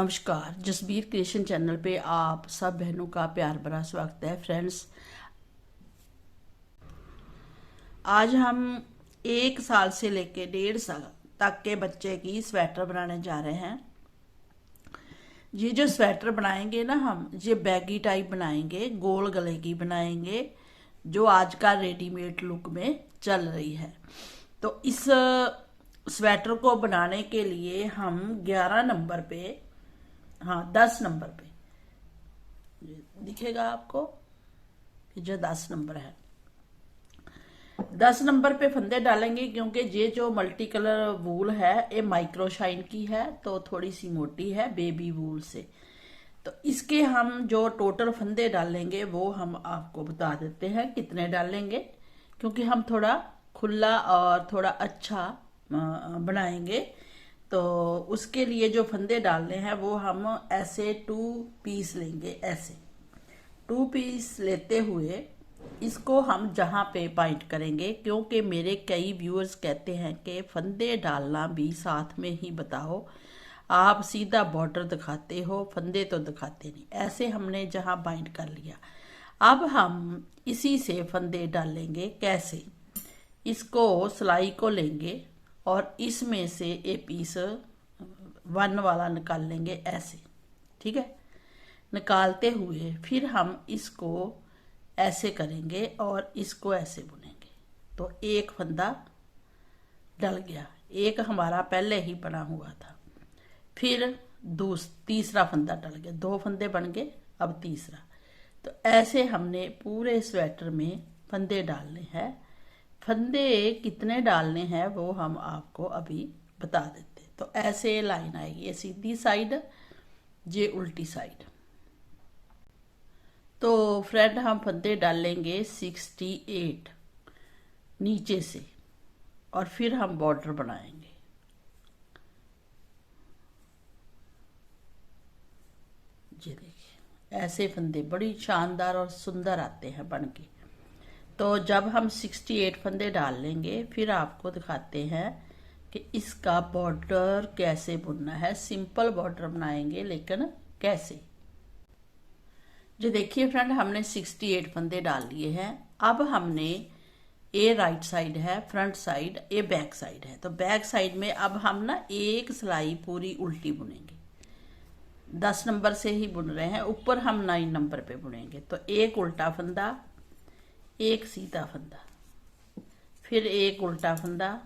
नमस्कार, Jasbir creation channel पे आप सब बहनों का प्यार भरा स्वागत है। फ्रेंड्स, आज हम 1 साल से लेके 1.5 साल तक के बच्चे की स्वेटर बनाने जा रहे हैं। ये जो स्वेटर बनाएंगे ना हम, ये बैगी टाइप बनाएंगे, गोल गले की बनाएंगे, जो आज का रेडीमेड लुक में चल रही है। तो इस स्वेटर को बनाने के लिए हम 11 नंबर पे, 10 नंबर पे दिखेगा आपको, जो 10 नंबर है, 10 नंबर पे फंदे डालेंगे। क्योंकि ये जो मल्टी कलर वूल है ये माइक्रो शाइन की है, तो थोड़ी सी मोटी है बेबी वूल से। तो इसके हम जो टोटल फंदे डालेंगे वो हम आपको बता देते हैं कितने डालेंगे, क्योंकि हम थोड़ा खुला और थोड़ा अच्छा बनाएंगे। तो उसके लिए जो फंदे डालने हैं वो हम ऐसे 2 पीस लेंगे। ऐसे 2 पीस लेते हुए इसको हम जहाँ पे पॉइंट करेंगे, क्योंकि मेरे कई व्यूअर्स कहते हैं कि फंदे डालना भी साथ में ही बताओ, आप सीधा बॉर्डर दिखाते हो, फंदे तो दिखाते नहीं। ऐसे हमने जहाँ बाइंड कर लिया, अब हम इसी से फंदे डालेंगे। कैसे? इसको सिलाई को लेंगे और इसमें से एक पीस 1 वाला निकाल लेंगे ऐसे, ठीक है। निकालते हुए फिर हम इसको ऐसे करेंगे और इसको ऐसे बुनेंगे। तो एक फंदा डल गया, एक हमारा पहले ही बना हुआ था। फिर तीसरा फंदा डल गया, 2 फंदे बन गए, अब तीसरा। तो ऐसे हमने पूरे स्वेटर में फंदे डालने हैं। फंदे कितने डालने हैं वो हम आपको अभी बता देते। तो ऐसे लाइन आएगी, ये सीधी साइड, ये उल्टी साइड। तो फ्रेंड, हम फंदे डालेंगे 68 नीचे से, और फिर हम बॉर्डर बनाएंगे। ये देखिए, ऐसे फंदे बड़ी शानदार और सुंदर आते हैं बन के। तो जब हम 68 फंदे डाल लेंगे, फिर आपको दिखाते हैं कि इसका बॉर्डर कैसे बुनना है। सिंपल बॉर्डर बनाएंगे, लेकिन कैसे। जो देखिए फ्रेंड, हमने 68 फंदे डाल लिए हैं। अब हमने, ये राइट साइड है, फ्रंट साइड, ये बैक साइड है। तो बैक साइड में अब हम ना एक सिलाई पूरी उल्टी बुनेंगे। 10 नंबर से ही बुन रहे हैं, ऊपर हम 9 नंबर पे बुनेंगे। तो एक उल्टा फंदा, एक सीधा फंदा, फिर एक उल्टा फंदा,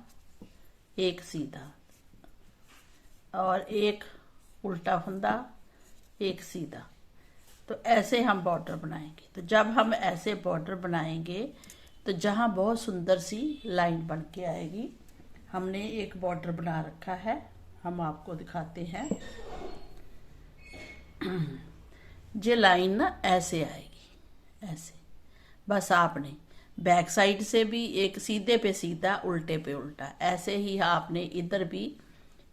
एक सीधा, और एक उल्टा फंदा, एक सीधा। तो ऐसे हम बॉर्डर बनाएंगे। तो जब हम ऐसे बॉर्डर बनाएंगे तो जहाँ बहुत सुंदर सी लाइन बन के आएगी। हमने एक बॉर्डर बना रखा है, हम आपको दिखाते हैं। ये लाइन ना ऐसे आएगी, ऐसे। बस आपने बैक साइड से भी एक सीधे पे सीधा, उल्टे पे उल्टा, ऐसे ही आपने इधर भी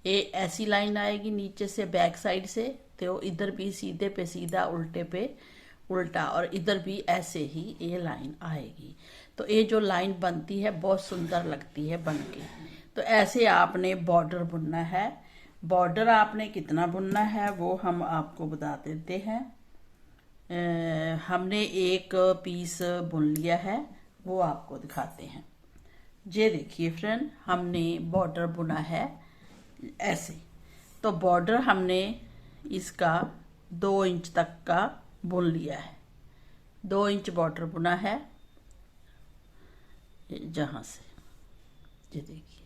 ऐसी लाइन आएगी नीचे से बैक साइड से। तो इधर भी सीधे पे सीधा, उल्टे पे उल्टा, और इधर भी ऐसे ही ये लाइन आएगी। तो ये जो लाइन बनती है बहुत सुंदर लगती है बन के। तो ऐसे आपने बॉर्डर बुनना है। बॉर्डर आपने कितना बुनना है वो हम आपको बता देते हैं। हमने एक पीस बुन लिया है, वो आपको दिखाते हैं। ये देखिए फ्रेंड, हमने बॉर्डर बुना है ऐसे। तो बॉर्डर हमने इसका 2 इंच तक का बुन लिया है। 2 इंच बॉर्डर बुना है जहां से, ये देखिए।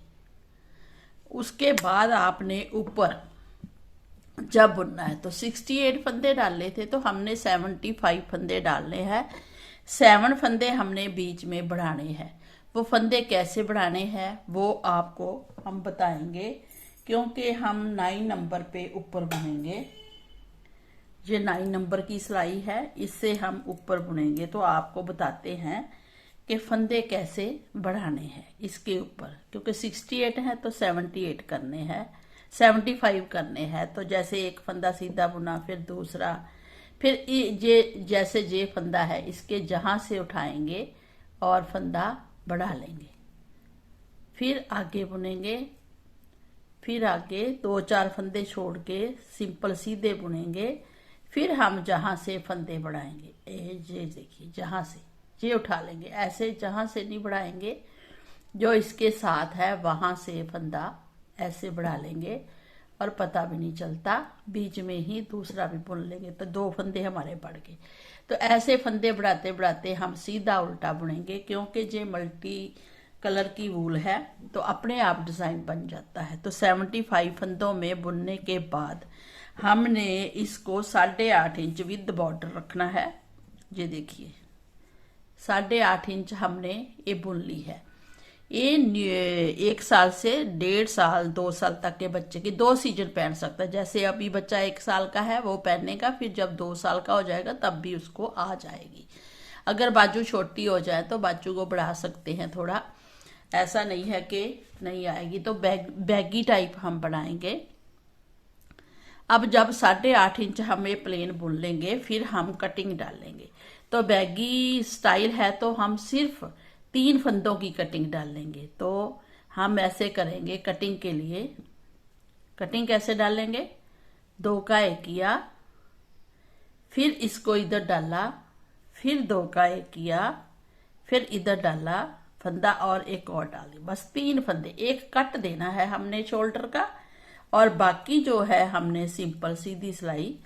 उसके बाद आपने ऊपर जब बुनना है, तो 68 फंदे डाले थे, तो हमने 75 फंदे डालने हैं। 7 फंदे हमने बीच में बढ़ाने हैं। वो फंदे कैसे बढ़ाने हैं वो आपको हम बताएंगे, क्योंकि हम 9 नंबर पे ऊपर बुनेंगे। ये 9 नंबर की सिलाई है, इससे हम ऊपर बुनेंगे। तो आपको बताते हैं कि फंदे कैसे बढ़ाने हैं इसके ऊपर, क्योंकि 68 है तो 78 करने हैं, 75 करने हैं। तो जैसे एक फंदा सीधा बुना, फिर दूसरा, फिर ये जैसे ये फंदा है इसके जहां से उठाएंगे और फंदा बढ़ा लेंगे, फिर आगे बुनेंगे फिर आगे 2-4 फंदे छोड़ के सिंपल सीधे बुनेंगे। फिर हम जहां से फंदे बढ़ाएंगे, ये देखिए, जहां से ये उठा लेंगे, ऐसे जहां से नहीं बढ़ाएंगे, जो इसके साथ है वहां से फंदा ऐसे बढ़ा लेंगे और पता भी नहीं चलता, बीच में ही दूसरा भी बुन लेंगे तो 2 फंदे हमारे बढ़ गए। तो ऐसे फंदे बढ़ाते बढ़ाते हम सीधा उल्टा बुनेंगे, क्योंकि ये मल्टी कलर की वूल है तो अपने आप डिजाइन बन जाता है। तो 75 फंदों में बुनने के बाद हमने इसको 8.5 इंच विद बॉर्डर रखना है। ये देखिए 8.5 इंच हमने ये बुन ली है। ये 1 साल से 1.5 साल 2 साल तक के बच्चे की 2 सीजन पहन सकता है। जैसे अभी बच्चा 1 साल का है वो पहनेगा, फिर जब 2 साल का हो जाएगा तब भी उसको आ जाएगी। अगर बाजू छोटी हो जाए तो बाजू को बढ़ा सकते हैं थोड़ा, ऐसा नहीं है कि नहीं आएगी। तो बैगी टाइप हम बनाएंगे। अब जब 8.5 इंच हम ये प्लेन बुन लेंगे फिर हम कटिंग डालेंगे। तो बैगी स्टाइल है तो हम सिर्फ 3 फंदों की कटिंग डालेंगे। तो हम ऐसे करेंगे कटिंग के लिए। कटिंग कैसे डालेंगे, 2 का 1 किया, फिर इसको इधर डाला, फिर 2 का 1 किया, फिर इधर डाला फंदा और एक और डाल दी, बस 3 फंदे। एक कट देना है हमने शोल्डर का और बाकी जो है हमने सिंपल सीधी सिलाई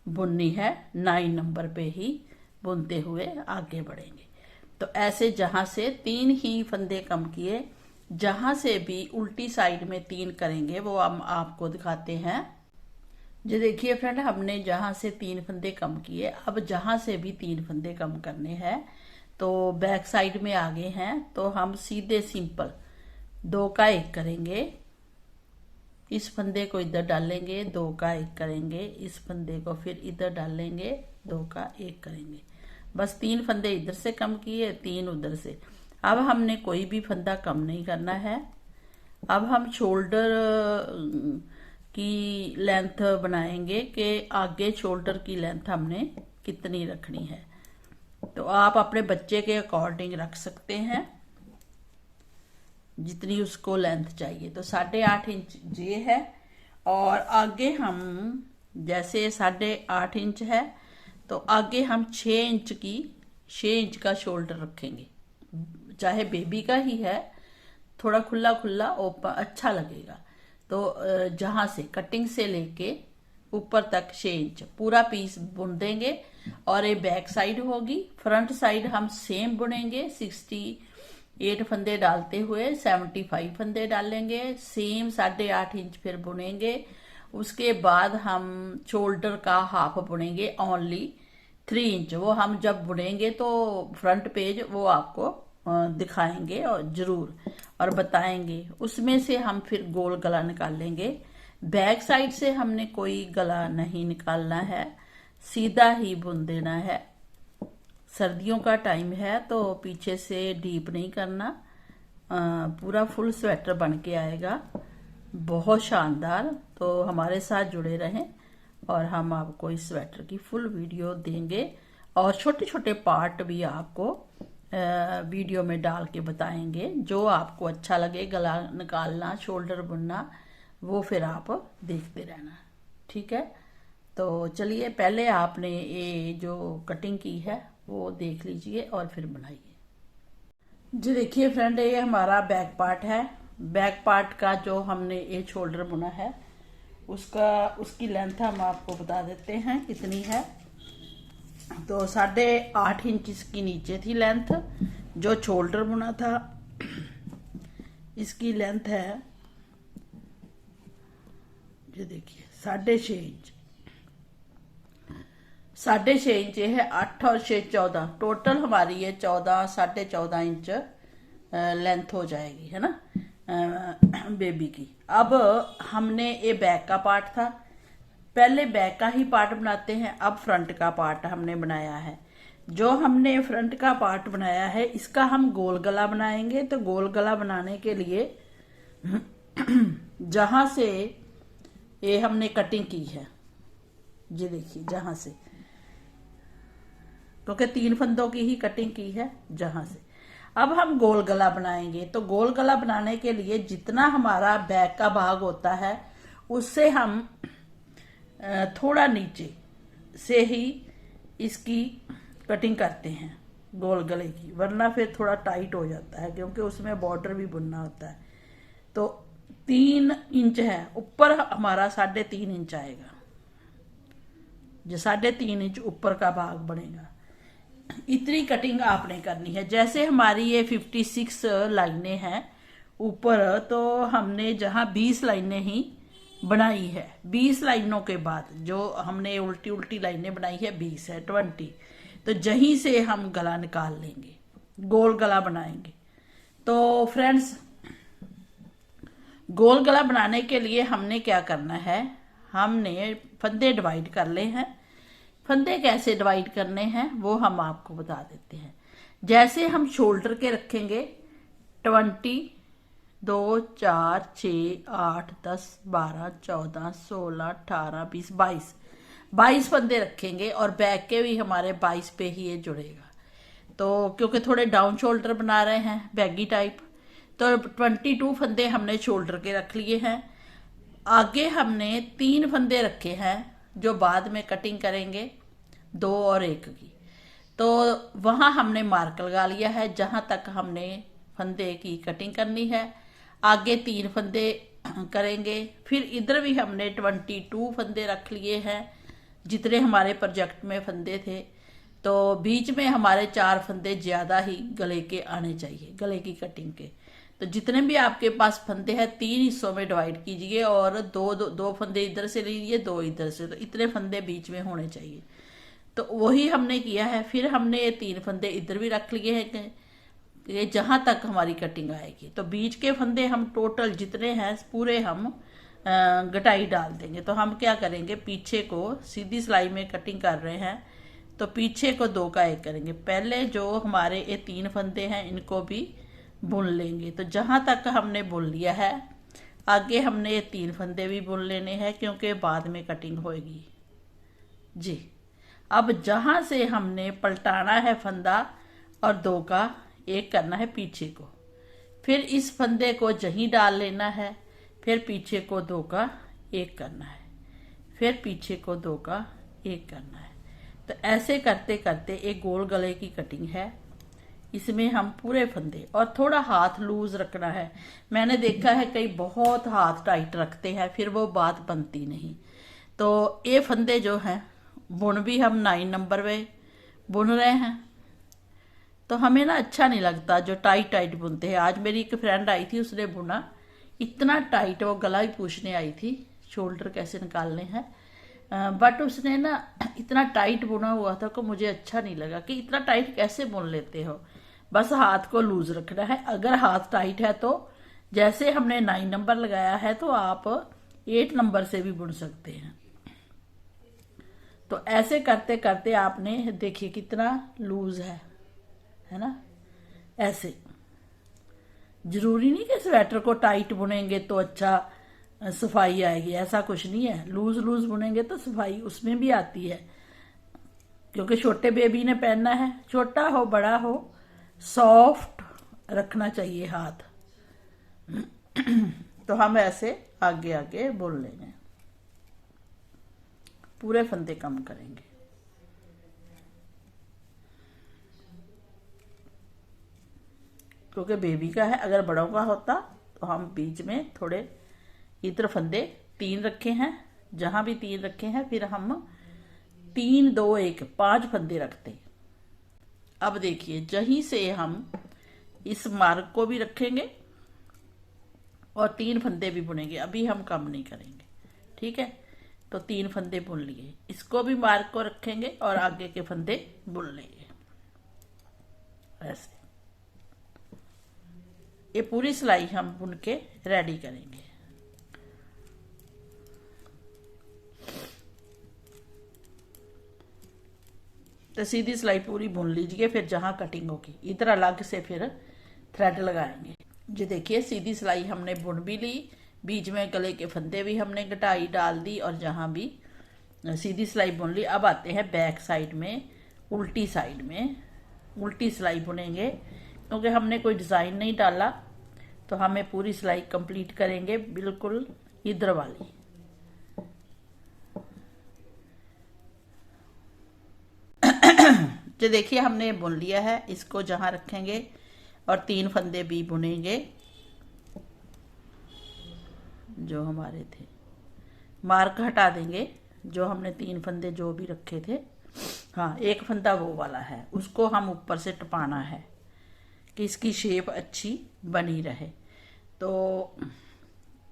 बुननी है। 9 नंबर पे ही बुनते हुए आगे बढ़ेंगे। तो ऐसे जहां से 3 ही फंदे कम किए, जहां से भी उल्टी साइड में 3 करेंगे वो हम आपको दिखाते हैं। जो देखिए फ्रेंड, हमने जहां से 3 फंदे कम किए, अब जहां से भी 3 फंदे कम करने हैं तो बैक साइड में आगे हैं तो हम सीधे सिंपल 2 का 1 करेंगे, इस फंदे को इधर डालेंगे, 2 का 1 करेंगे, इस फंदे को फिर इधर डालेंगे, 2 का 1 करेंगे, बस 3 फंदे इधर से कम किए, 3 उधर से। अब हमने कोई भी फंदा कम नहीं करना है। अब हम शोल्डर की लेंथ बनाएंगे कि आगे शोल्डर की लेंथ हमने कितनी रखनी है। तो आप अपने बच्चे के अकॉर्डिंग रख सकते हैं जितनी उसको लेंथ चाहिए। तो 8.5 इंच ये है और आगे हम जैसे 8.5 इंच है तो आगे हम 6 इंच का शोल्डर रखेंगे। चाहे बेबी का ही है, थोड़ा खुला खुला ओपन अच्छा लगेगा। तो जहां से कटिंग से लेके ऊपर तक 6 इंच पूरा पीस बुन देंगे और ये बैक साइड होगी। फ्रंट साइड हम सेम बुनेंगे, 68 फंदे डालते हुए 75 फंदे डालेंगे, सेम 8.5 इंच फिर बुनेंगे। उसके बाद हम शोल्डर का हाफ बुनेंगे ओनली 3 इंच। वो हम जब बुनेंगे तो फ्रंट पेज वो आपको दिखाएंगे और जरूर और बताएंगे। उसमें से हम फिर गोल गला निकाल लेंगे। बैक साइड से हमने कोई गला नहीं निकालना है, सीधा ही बुन देना है। सर्दियों का टाइम है तो पीछे से डीप नहीं करना, पूरा फुल स्वेटर बन के आएगा, बहुत शानदार। तो हमारे साथ जुड़े रहें और हम आपको इस स्वेटर की फुल वीडियो देंगे और छोटे छोटे पार्ट भी आपको वीडियो में डाल के बताएंगे। जो आपको अच्छा लगे गला निकालना, शोल्डर बुनना, वो फिर आप देखते रहना, ठीक है। तो चलिए पहले आपने ये जो कटिंग की है वो देख लीजिए और फिर बनाइए। जी देखिए फ्रेंड, ये हमारा बैक पार्ट है। बैक पार्ट का जो हमने ये शोल्डर बुना है उसकी लेंथ हम आपको बता देते हैं कितनी है। तो 8.5 इंच इसकी नीचे थी लेंथ, जो शोल्डर बुना था इसकी लेंथ है, ये देखिए 6.5 इंच। 6.5 इंच ये है, 8 और 6 14, टोटल हमारी ये 14.5 इंच लेंथ हो जाएगी, है ना, बेबी की। अब हमने ये बैक का पार्ट था, पहले बैक का ही पार्ट बनाते हैं, अब फ्रंट का पार्ट हमने बनाया है। जो हमने फ्रंट का पार्ट बनाया है इसका हम गोल गला बनाएंगे। तो गोल गला बनाने के लिए जहां से ये हमने कटिंग की है, ये देखिए जहां से, क्योंकि 3 फंदों की ही कटिंग की है जहां से। अब हम गोल गला बनाएंगे। तो गोल गला बनाने के लिए जितना हमारा बैक का भाग होता है उससे हम थोड़ा नीचे से ही इसकी कटिंग करते हैं गोल गले की, वरना फिर थोड़ा टाइट हो जाता है क्योंकि उसमें बॉर्डर भी बुनना होता है। तो 3 इंच है, ऊपर हमारा 3.5 इंच आएगा, जो 3.5 इंच ऊपर का भाग बनेगा। इतनी कटिंग आपने करनी है। जैसे हमारी ये 56 लाइनें हैं ऊपर, तो हमने जहां 20 लाइनें ही बनाई है, 20 लाइनों के बाद जो हमने उल्टी उल्टी लाइनें बनाई है 20 है, 20, तो जहीं से हम गला निकाल लेंगे, गोल गला बनाएंगे। तो फ्रेंड्स, गोल गला बनाने के लिए हमने क्या करना है, हमने फंदे डिवाइड कर ले हैं। फंदे कैसे डिवाइड करने हैं वो हम आपको बता देते हैं। जैसे हम शोल्डर के रखेंगे 20, 2, 4, 6, 8, 10, 12, 14, 16, 18, 20, 22 फंदे रखेंगे और बैक के भी हमारे 22 पे ही ये जुड़ेगा। तो क्योंकि थोड़े डाउन शोल्डर बना रहे हैं बैगी टाइप, तो 22 फंदे हमने शोल्डर के रख लिए हैं। आगे हमने 3 फंदे रखे हैं जो बाद में कटिंग करेंगे, 2 और 1 की। तो वहां हमने मार्क लगा लिया है जहां तक हमने फंदे की कटिंग करनी है। आगे 3 फंदे करेंगे, फिर इधर भी हमने 22 फंदे रख लिए हैं जितने हमारे प्रोजेक्ट में फंदे थे। तो बीच में हमारे 4 फंदे ज्यादा ही गले के आने चाहिए, गले की कटिंग के। तो जितने भी आपके पास फंदे हैं 3 हिस्सों में डिवाइड कीजिए और दो फंदे इधर से लीजिए, 2 इधर से, तो इतने फंदे बीच में होने चाहिए। तो वही हमने किया है। फिर हमने ये 3 फंदे इधर भी रख लिए हैं ये जहां तक हमारी कटिंग आएगी। तो बीच के फंदे हम टोटल जितने हैं पूरे हम गटाई डाल देंगे। तो हम क्या करेंगे, पीछे को सीधी सिलाई में कटिंग कर रहे हैं तो पीछे को 2 का 1 करेंगे। पहले जो हमारे ये 3 फंदे हैं इनको भी बुन लेंगे। तो जहां तक हमने बुन लिया है, आगे हमने ये 3 फंदे भी बुन लेने हैं क्योंकि बाद में कटिंग होगी जी। अब जहां से हमने पलटाना है फंदा और 2 का 1 करना है पीछे को, फिर इस फंदे को जहीं डाल लेना है, फिर पीछे को 2 का 1 करना है, फिर पीछे को 2 का 1 करना है। तो ऐसे करते करते एक गोल गले की कटिंग है। इसमें हम पूरे फंदे, और थोड़ा हाथ लूज रखना है। मैंने देखा है कई बहुत हाथ टाइट रखते हैं, फिर वो बात बनती नहीं। तो ये फंदे जो हैं बुन भी हम 9 नंबर पे बुन रहे हैं। तो हमें ना अच्छा नहीं लगता जो टाइट टाइट बुनते हैं। आज मेरी एक फ्रेंड आई थी, उसने बुना इतना टाइट, वो गला ही पूछने आई थी शोल्डर कैसे निकालने हैं, बट उसने ना इतना टाइट बुना हुआ था कि मुझे अच्छा नहीं लगा कि इतना टाइट कैसे बुन लेते हो। बस हाथ को लूज रखना है। अगर हाथ टाइट है तो जैसे हमने 9 नंबर लगाया है तो आप 8 नंबर से भी बुन सकते हैं। तो ऐसे करते करते आपने देखिए कितना लूज है ना। ऐसे जरूरी नहीं कि स्वेटर को टाइट बुनेंगे तो अच्छा सफाई आएगी, ऐसा कुछ नहीं है। लूज लूज बुनेंगे तो सफाई उसमें भी आती है, क्योंकि छोटे बेबी ने पहनना है, छोटा हो बड़ा हो, सॉफ्ट रखना चाहिए हाथ। तो हम ऐसे आगे आगे बुन लेंगे, पूरे फंदे कम करेंगे। क्योंकि बेबी का है, अगर बड़ों का होता तो हम बीच में थोड़े इधर फंदे 3 रखे हैं, जहां भी 3 रखे हैं फिर हम 3, 2, 1 5 फंदे रखते। अब देखिए जहीं से हम इस मार्क को भी रखेंगे और 3 फंदे भी बुनेंगे, अभी हम कम नहीं करेंगे, ठीक है। तो 3 फंदे बुन लिए, इसको भी मार्क को रखेंगे और आगे के फंदे बुन लेंगे ऐसे। ये पूरी सिलाई हम बुन के रेडी करेंगे। तो सीधी सिलाई पूरी बुन लीजिए, फिर जहां कटिंग होगी इधर अलग से फिर थ्रेड लगाएंगे। जी देखिए सीधी सिलाई हमने बुन भी ली, बीच में गले के फंदे भी हमने घटाई डाल दी और जहां भी सीधी सिलाई बुन ली। अब आते हैं बैक साइड में, उल्टी साइड में उल्टी सिलाई बुनेंगे क्योंकि हमने कोई डिज़ाइन नहीं डाला, तो हमें पूरी सिलाई कंप्लीट करेंगे बिल्कुल इधर वाली। जो देखिए हमने बुन लिया है, इसको जहां रखेंगे और 3 फंदे भी बुनेंगे जो हमारे थे। मार्क हटा देंगे, जो हमने 3 फंदे जो भी रखे थे। हाँ, एक फंदा वो वाला है, उसको हम ऊपर से टपाना है कि इसकी शेप अच्छी बनी रहे। तो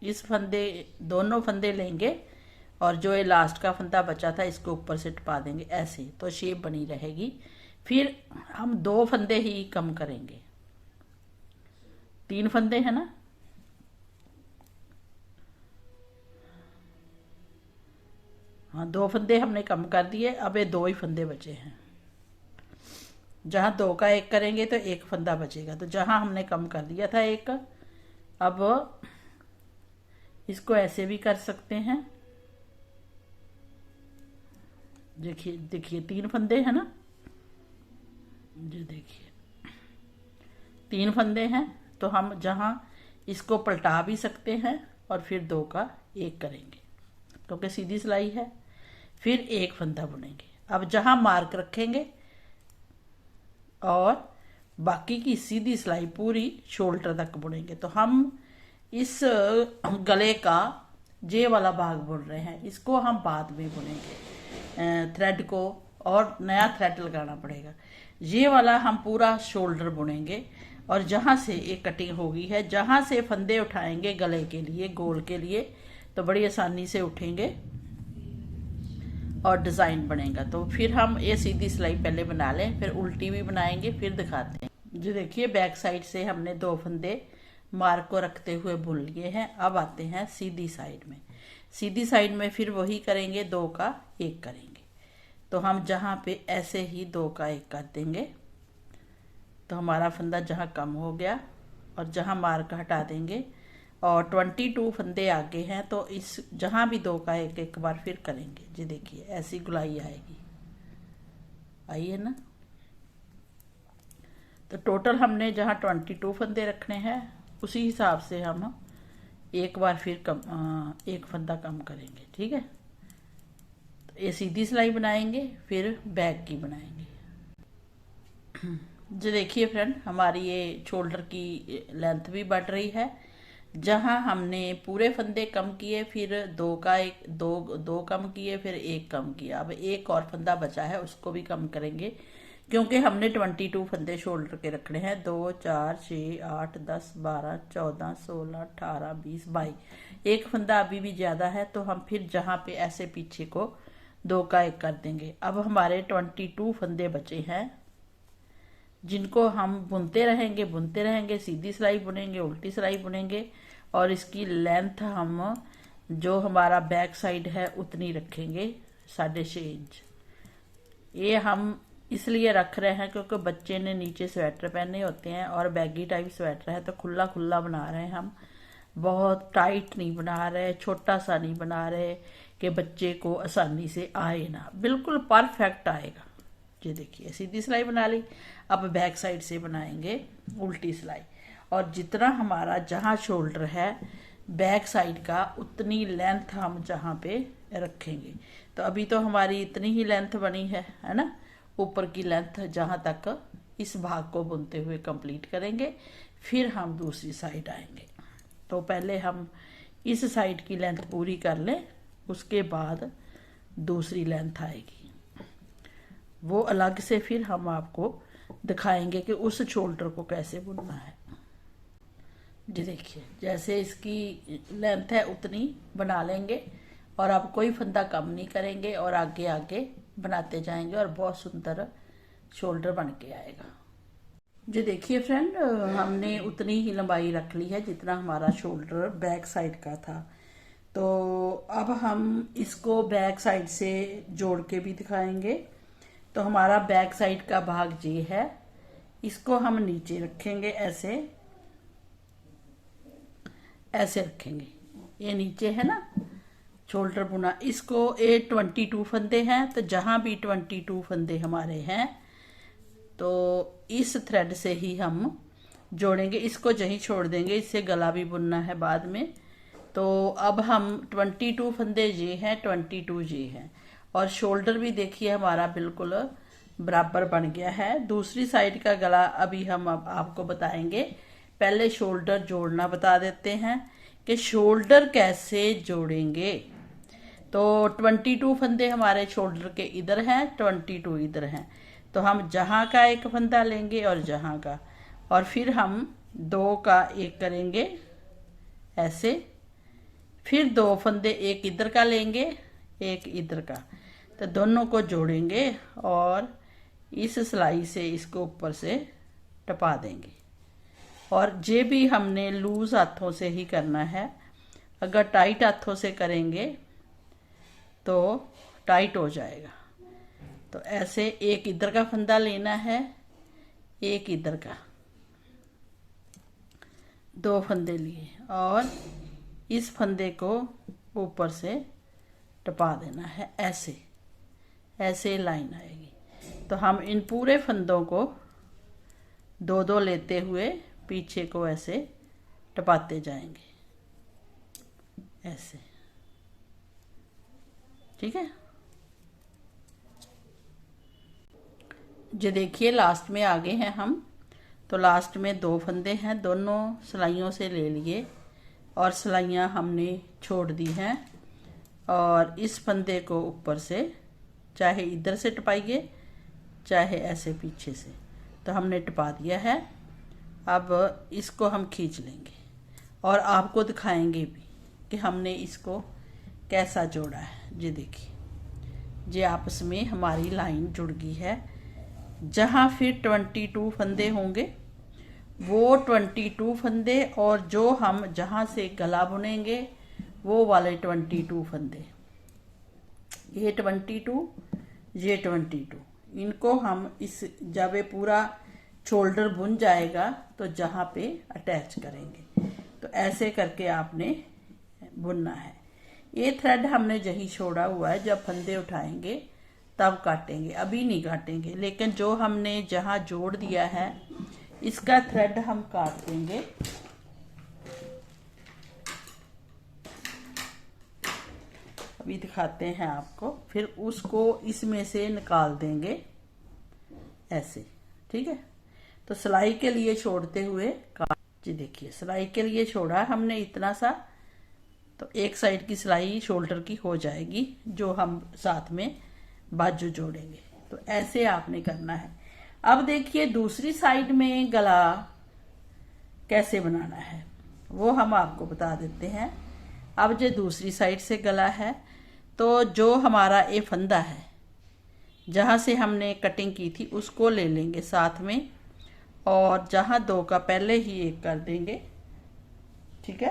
इस फंदे, दोनों फंदे लेंगे और जो ये लास्ट का फंदा बचा था इसको ऊपर से टपा देंगे ऐसे, तो शेप बनी रहेगी। फिर हम 2 फंदे ही कम करेंगे, 3 फंदे है ना, हाँ 2 फंदे हमने कम कर दिए, अब ये 2 ही फंदे बचे हैं। जहां 2 का 1 करेंगे तो 1 फंदा बचेगा, तो जहां हमने कम कर दिया था 1, अब इसको ऐसे भी कर सकते हैं। देखिए देखिए 3 फंदे है ना, जी देखिए 3 फंदे हैं, तो हम जहां इसको पलटा भी सकते हैं और फिर 2 का 1 करेंगे क्योंकि सीधी सिलाई है। फिर 1 फंदा बुनेंगे। अब जहां मार्क रखेंगे और बाकी की सीधी सिलाई पूरी शोल्डर तक बुनेंगे। तो हम इस गले का जे वाला भाग बुन रहे हैं, इसको हम बाद में बुनेंगे थ्रेड को, और नया थ्रेड लगाना पड़ेगा। ये वाला हम पूरा शोल्डर बुनेंगे और जहां से एक कटिंग होगी है, जहां से फंदे उठाएंगे गले के लिए, गोल के लिए, तो बड़ी आसानी से उठेंगे और डिजाइन बनेगा। तो फिर हम ये सीधी सिलाई पहले बना लें, फिर उल्टी भी बनाएंगे, फिर दिखाते हैं। जो देखिए बैक साइड से हमने 2 फंदे मार्क को रखते हुए बुन लिए हैं। अब आते हैं सीधी साइड में। सीधी साइड में फिर वही करेंगे, 2 का 1 करेंगे। तो हम जहां पे ऐसे ही 2 का 1 कर देंगे, तो हमारा फंदा जहां कम हो गया और जहां मार्क हटा देंगे, और 22 फंदे आगे हैं, तो इस जहां भी 2 का 1 एक बार फिर करेंगे। जी देखिए ऐसी गुलाई आएगी, आई है ना। तो टोटल हमने जहां 22 फंदे रखने हैं, उसी हिसाब से हम एक बार फिर एक फंदा कम करेंगे, ठीक है। तो ये सीधी सिलाई बनाएंगे, फिर बैक की बनाएंगे। जो देखिए फ्रेंड, हमारी ये शोल्डर की लेंथ भी बढ़ रही है। जहां हमने पूरे फंदे कम किए, फिर 2 का 1 दो कम किए, फिर 1 कम किया। अब 1 और फंदा बचा है, उसको भी कम करेंगे, क्योंकि हमने 22 फंदे शोल्डर के रखने हैं। 2 4 6 8 10 12 14 16 18 20 22, 1 फंदा अभी भी ज्यादा है, तो हम फिर जहां पे ऐसे पीछे को 2 का 1 कर देंगे। अब हमारे 22 फंदे बचे हैं, जिनको हम बुनते रहेंगे, सीधी सिलाई बुनेंगे, उल्टी सिलाई बुनेंगे, और इसकी लेंथ हम जो हमारा बैक साइड है उतनी रखेंगे, 6.5 इंच। ये हम इसलिए रख रहे हैं क्योंकि बच्चे ने नीचे स्वेटर पहने होते हैं और बैगी टाइप स्वेटर है, तो खुला खुला बना रहे हैं हम, बहुत टाइट नहीं बना रहे, छोटा सा नहीं बना रहे कि बच्चे को आसानी से आए ना, बिल्कुल परफेक्ट आएगा। ये देखिए सीधी सिलाई बना ली। अब बैक साइड से बनाएंगे उल्टी सिलाई, और जितना हमारा जहां शोल्डर है बैक साइड का, उतनी लेंथ हम जहां पे रखेंगे। तो अभी तो हमारी इतनी ही लेंथ बनी है ना, ऊपर की लेंथ जहां तक इस भाग को बुनते हुए कंप्लीट करेंगे, फिर हम दूसरी साइड आएंगे। तो पहले हम इस साइड की लेंथ पूरी कर लें, उसके बाद दूसरी लेंथ आएगी, वो अलग से फिर हम आपको दिखाएंगे कि उस शोल्डर को कैसे बुनना है। जी देखिए जैसे इसकी लेंथ है उतनी बना लेंगे, और अब कोई फंदा कम नहीं करेंगे, और आगे आगे बनाते जाएंगे, और बहुत सुंदर शोल्डर बन के आएगा। जी देखिए फ्रेंड, हमने उतनी ही लंबाई रख ली है जितना हमारा शोल्डर बैक साइड का था। तो अब हम इसको बैक साइड से जोड़ के भी दिखाएंगे। तो हमारा बैक साइड का भाग ये है, इसको हम नीचे रखेंगे, ऐसे रखेंगे, ये नीचे है ना शोल्डर बुना। इसको 22 फंदे हैं, तो जहां भी 22 फंदे हमारे हैं, तो इस थ्रेड से ही हम जोड़ेंगे, इसको यहीं छोड़ देंगे, इससे गला भी बुनना है बाद में। तो अब हम 22 फंदे ये हैं, 22 ये हैं, और शोल्डर भी देखिए हमारा बिल्कुल बराबर बन गया है। दूसरी साइड का गला अभी हम अब आपको बताएंगे। पहले शोल्डर जोड़ना बता देते हैं कि शोल्डर कैसे जोड़ेंगे। तो 22 फंदे हमारे शोल्डर के इधर हैं, 22 इधर हैं। तो हम जहाँ का एक फंदा लेंगे और जहाँ का, और फिर हम 2 का एक करेंगे ऐसे, फिर 2 फंदे एक इधर का लेंगे एक इधर का, तो दोनों को जोड़ेंगे और इस सिलाई से इसको ऊपर से टपा देंगे। और ये भी हमने लूज हाथों से ही करना है, अगर टाइट हाथों से करेंगे तो टाइट हो जाएगा। तो ऐसे एक इधर का फंदा लेना है, एक इधर का, 2 फंदे लिए और इस फंदे को ऊपर से टपा देना है। ऐसे ऐसे लाइन आएगी। तो हम इन पूरे फंदों को 2-2 लेते हुए पीछे को ऐसे टपाते जाएंगे, ऐसे, ठीक है। जो देखिए लास्ट में आ गए हैं हम। तो लास्ट में 2 फंदे हैं, दोनों सिलाइयों से ले लिए और सिलाइयाँ हमने छोड़ दी हैं। और इस फंदे को ऊपर से चाहे इधर से टपाइए चाहे ऐसे पीछे से, तो हमने टपा दिया है। अब इसको हम खींच लेंगे और आपको दिखाएंगे भी कि हमने इसको कैसा जोड़ा है। ये देखिए, ये आपस में हमारी लाइन जुड़ गई है। जहाँ फिर 22 फंदे होंगे वो 22 फंदे, और जो हम जहाँ से गला बुनेंगे वो वाले 22 फंदे, ये 22 ये 22, इनको हम इस जब ये पूरा शोल्डर बुन जाएगा तो जहाँ पे अटैच करेंगे। तो ऐसे करके आपने बुनना है। ये थ्रेड हमने यही छोड़ा हुआ है, जब फंदे उठाएंगे तब काटेंगे, अभी नहीं काटेंगे। लेकिन जो हमने जहाँ जोड़ दिया है इसका थ्रेड हम काट देंगे। अभी दिखाते हैं आपको, फिर उसको इसमें से निकाल देंगे ऐसे, ठीक है। तो सिलाई के लिए छोड़ते हुए काट, जी देखिए सिलाई के लिए छोड़ा हमने इतना सा, तो एक साइड की सिलाई शोल्डर की हो जाएगी जो हम साथ में बाजू जोड़ेंगे। तो ऐसे आपने करना है। अब देखिए दूसरी साइड में गला कैसे बनाना है वो हम आपको बता देते हैं। अब जो दूसरी साइड से गला है, तो जो हमारा ये फंदा है जहाँ से हमने कटिंग की थी उसको ले लेंगे साथ में, और जहाँ 2 का पहले ही एक कर देंगे, ठीक है।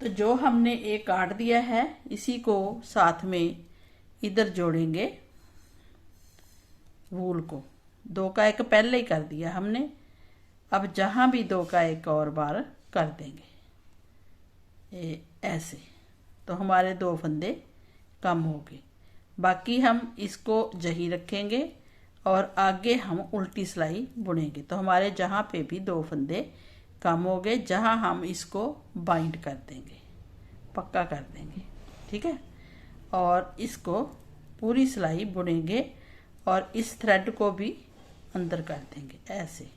तो जो हमने एक काट दिया है इसी को साथ में इधर जोड़ेंगे, वूल को 2 का एक पहले ही कर दिया हमने। अब जहाँ भी 2 का एक और बार कर देंगे ऐसे, तो हमारे 2 फंदे कम हो गए। बाकी हम इसको यही रखेंगे और आगे हम उल्टी सिलाई बुनेंगे। तो हमारे जहाँ पे भी 2 फंदे कम हो गए, जहाँ हम इसको बाइंड कर देंगे, पक्का कर देंगे, ठीक है। और इसको पूरी सिलाई बुनेंगे और इस थ्रेड को भी अंदर कर देंगे ऐसे।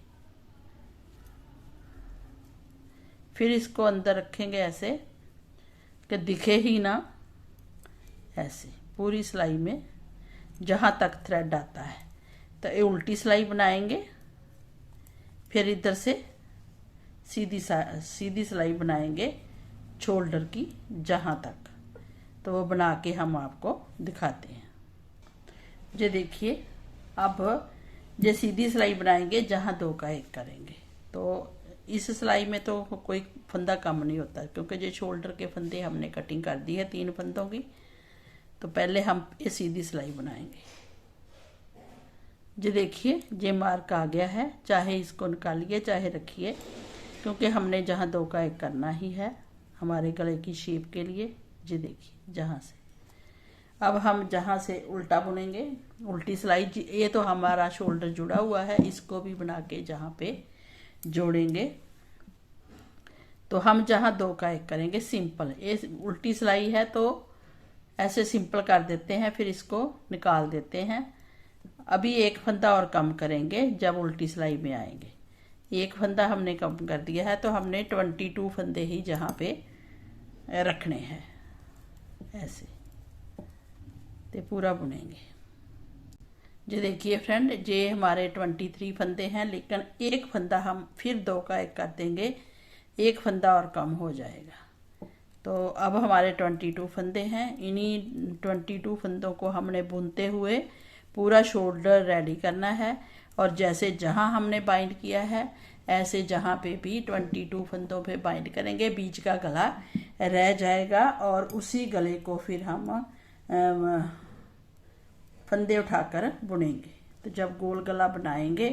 फिर इसको अंदर रखेंगे ऐसे कि दिखे ही ना, ऐसे पूरी सिलाई में जहाँ तक थ्रेड आता है। तो ये उल्टी सिलाई बनाएंगे, फिर इधर से सीधी सिलाई बनाएंगे शोल्डर की जहाँ तक। तो वो बना के हम आपको दिखाते हैं। ये देखिए, अब ये सीधी सिलाई बनाएंगे जहाँ 2 का एक करेंगे। तो इस सिलाई में तो कोई फंदा कम नहीं होता, क्योंकि ये शोल्डर के फंदे हमने कटिंग कर दी है 3 फंदों की। तो पहले हम ये सीधी सिलाई बनाएंगे। ये देखिए, ये मार्क आ गया है, चाहे इसको निकालिए चाहे रखिए, क्योंकि हमने जहाँ 2 का एक करना ही है हमारे गले की शेप के लिए। ये देखिए जहाँ से। अब हम जहाँ से उल्टा बुनेंगे, उल्टी सिलाई, ये तो हमारा शोल्डर जुड़ा हुआ है, इसको भी बना के जहाँ पे जोड़ेंगे। तो हम जहाँ 2 का 1 करेंगे सिंपल, ये उल्टी सिलाई है तो ऐसे सिंपल कर देते हैं, फिर इसको निकाल देते हैं। अभी 1 फंदा और कम करेंगे जब उल्टी सिलाई में आएंगे। 1 फंदा हमने कम कर दिया है, तो हमने 22 फंदे ही जहाँ पे रखने हैं, ऐसे ते पूरा बुनेंगे। जो देखिए फ्रेंड, ये हमारे 23 फंदे हैं, लेकिन 1 फंदा हम फिर 2 का 1 कर देंगे, 1 फंदा और कम हो जाएगा। तो अब हमारे 22 फंदे हैं। इन्हीं 22 फंदों को हमने बुनते हुए पूरा शोल्डर रेडी करना है। और जैसे जहाँ हमने बाइंड किया है, ऐसे जहाँ पे भी 22 फंदों पे बाइंड करेंगे, बीच का गला रह जाएगा और उसी गले को फिर हम फंदे उठाकर बुनेंगे। तो जब गोल गला बनाएंगे